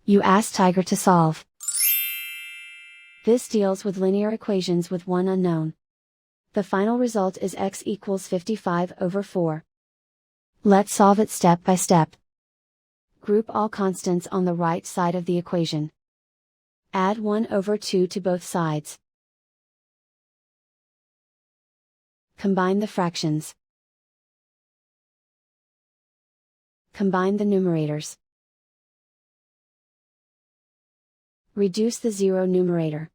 You ask Tiger to solve. This deals with linear equations with one unknown. The final result is x equals 55 over 4. Let's solve it step by step. Group all constants on the right side of the equation. Add 1 over 2 to both sides. Combine the fractions. Combine the numerators. Reduce the zero numerator.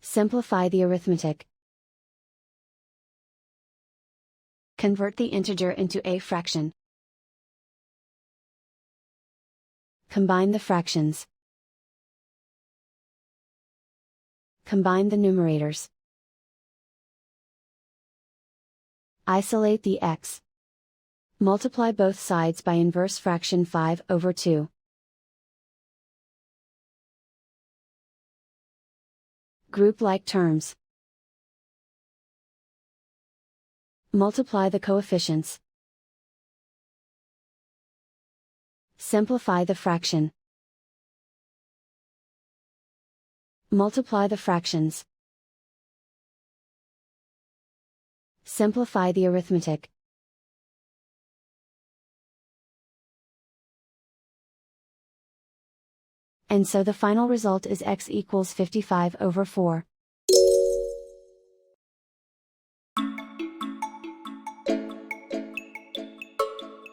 Simplify the arithmetic. Convert the integer into a fraction. Combine the fractions. Combine the numerators. Isolate the x. Multiply both sides by inverse fraction 5 over 2. Group like terms. Multiply the coefficients. Simplify the fraction. Multiply the fractions. Simplify the arithmetic. And so the final result is x equals 55 over 4.